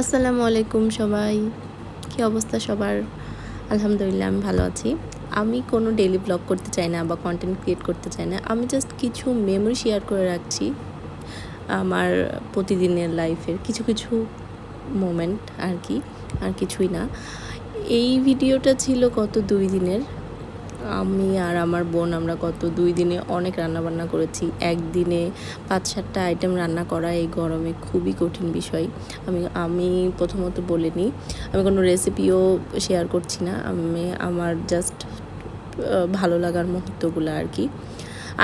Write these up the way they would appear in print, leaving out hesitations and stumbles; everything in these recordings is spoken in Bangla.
আসসালামু আলাইকুম সবাই, কী অবস্থা সবার? আলহামদুলিল্লাহ আমি ভালো আছি। আমি কোনো ডেইলি ব্লগ করতে চাই না বা কন্টেন্ট ক্রিয়েট করতে চাই না। আমি জাস্ট কিছু মেমোরি শেয়ার করে রাখছি আমার প্রতিদিনের লাইফের কিছু কিছু মোমেন্ট আর কি, আর কিছুই না। এই ভিডিওটা ছিল গত 2 দিনের। আমি আর আমার বোন আমরা গত 2 দিনে অনেক রান্নাবান্না করেছি। একদিনে 5-7টা আইটেম রান্না করা এই গরমে খুবই কঠিন বিষয়। আমি প্রথমত বলে নিই, আমি কোনো রেসিপিও শেয়ার করছি না। আমি আমার জাস্ট ভালো লাগার মুহূর্তগুলো আর কি।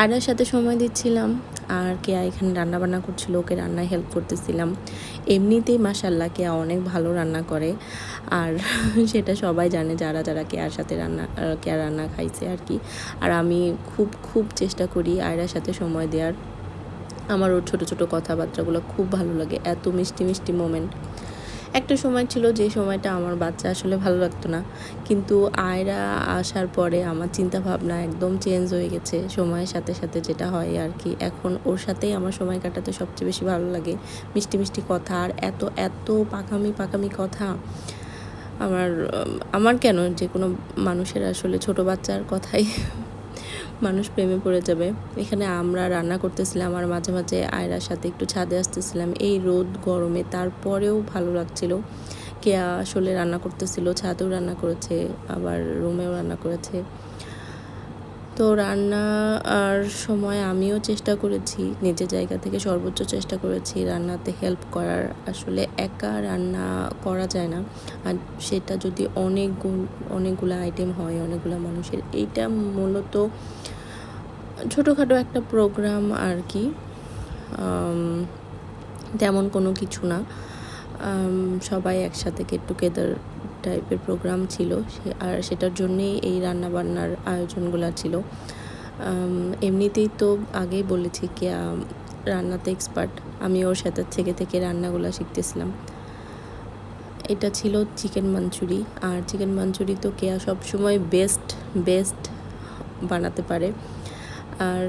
আয়রার সাথে সময় দিচ্ছিলাম, আর কেয়া এখানে রান্নাবান্না করছিল, ওকে রান্নায় হেল্প করতেছিলাম। এমনিতেই মাশাআল্লাহ কেয়া অনেক ভালো রান্না করে, আর সেটা সবাই জানে যারা যারা কেয়ার সাথে কেয়া রান্না খাইছে আর কি। আর আমি খুব চেষ্টা করি আয়রার সাথে সময় দেওয়ার। আমার ওর ছোটো ছোটো কথাবার্তাগুলো খুব ভালো লাগে, এত মিষ্টি মিষ্টি মোমেন্ট। একটা সময় ছিল যে সময়টা আমার বাচ্চা আসলে ভালো লাগতো না, কিন্তু আয়রা আসার পরে আমার চিন্তা ভাবনা একদম চেঞ্জ হয়ে গেছে সময়ের সাথে সাথে, যেটা হয় আর কি। এখন ওর সাথেই আমার সময় কাটাতে সবচেয়ে বেশি ভালো লাগে। মিষ্টি মিষ্টি কথা আর এত এত পাকামি কথা। আমার কেন, যে কোনো মানুষের আসলে ছোট বাচ্চার কথাই মানুষ প্রেমে পড়ে যাবে। এখানে আমরা রান্না করতেছিলাম আর মাঝে মাঝে আয়রার সাথে একটু ছাদে আসতেছিলাম এই রোদ গরমে, তারপরেও ভালো লাগছিল। কেয়া আসলে রান্না করতেছিল, ছাদেও রান্না করেছে, আবার রুমেও রান্না করেছে। তো রান্নার সময় আমিও চেষ্টা করেছি, নিজের জায়গা থেকে সর্বোচ্চ চেষ্টা করেছি রান্নাতে হেল্প করার। আসলে একা রান্না করা যায় না, আর সেটা যদি অনেকগুলো আইটেম হয়, অনেকগুলো মানুষের। এইটা মূলত ছোটোখাটো একটা প্রোগ্রাম আর কি, তেমন কোনো কিছু না। সবাই একসাথে গেট টুগেদার টাইপের প্রোগ্রাম ছিল, আর সেটার জন্যেই এই রান্নাবান্নার আয়োজনগুলো ছিল। এমনিতেই তো আগেই বলেছি কি রান্নাতে এক্সপার্ট, আমি ওর সাথে থেকে রান্নাগুলো শিখতেছিলাম। এটা ছিল চিকেন মাঞ্চুরি, আর চিকেন মাঞ্চুরি তো কেয়া সবসময় বেস্ট বানাতে পারে। আর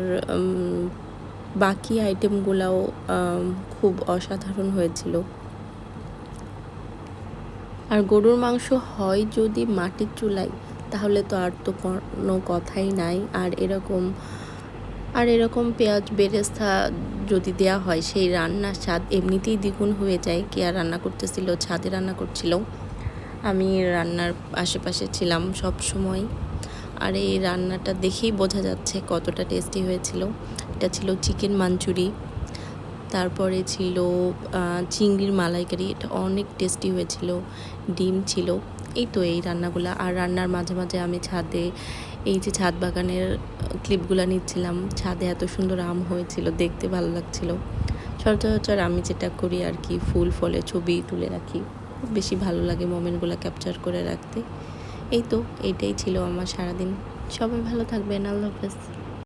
বাকি আইটেমগুলোও খুব অসাধারণ হয়েছিল। আর গরুর মাংস হয় যদি মাটির চুলায়, তাহলে তো আর তো কোনো কথাই নাই। আর এরকম পেঁয়াজ বেরেস্তা যদি দেওয়া হয়, সেই রান্নার স্বাদ এমনিতেই দ্বিগুণ হয়ে যায়। কেয়া রান্না করতেছিল, ছাদে রান্না করছিল, আমি রান্নার আশেপাশে ছিলাম সব সময়। আর এই রান্নাটা দেখেই বোঝা যাচ্ছে কতটা টেস্টি হয়েছিল। এটা ছিল চিকেন মাঞ্চুরি, তারপরে ছিল চিংড়ির মালাইকারি, এটা অনেক টেস্টি হয়েছিল। ডিম ছিল। এই রান্নাগুলো। আর রান্নার মাঝে মাঝে আমি ছাদে, এই যে ছাদ বাগানের ক্লিপগুলো নিচ্ছিলাম। ছাদে এত সুন্দর আম হয়েছিল, দেখতে ভালো লাগছিল। সচরাচর আমি যেটা করি আর কি, ফুল ফলে ছবি তুলে রাখি, খুব বেশি ভালো লাগে মোমেন্টগুলো ক্যাপচার করে রাখতে। এইটাই ছিল আমার সারাদিন। সবাই ভালো থাকবেন, আল্লাহ হাফেজ।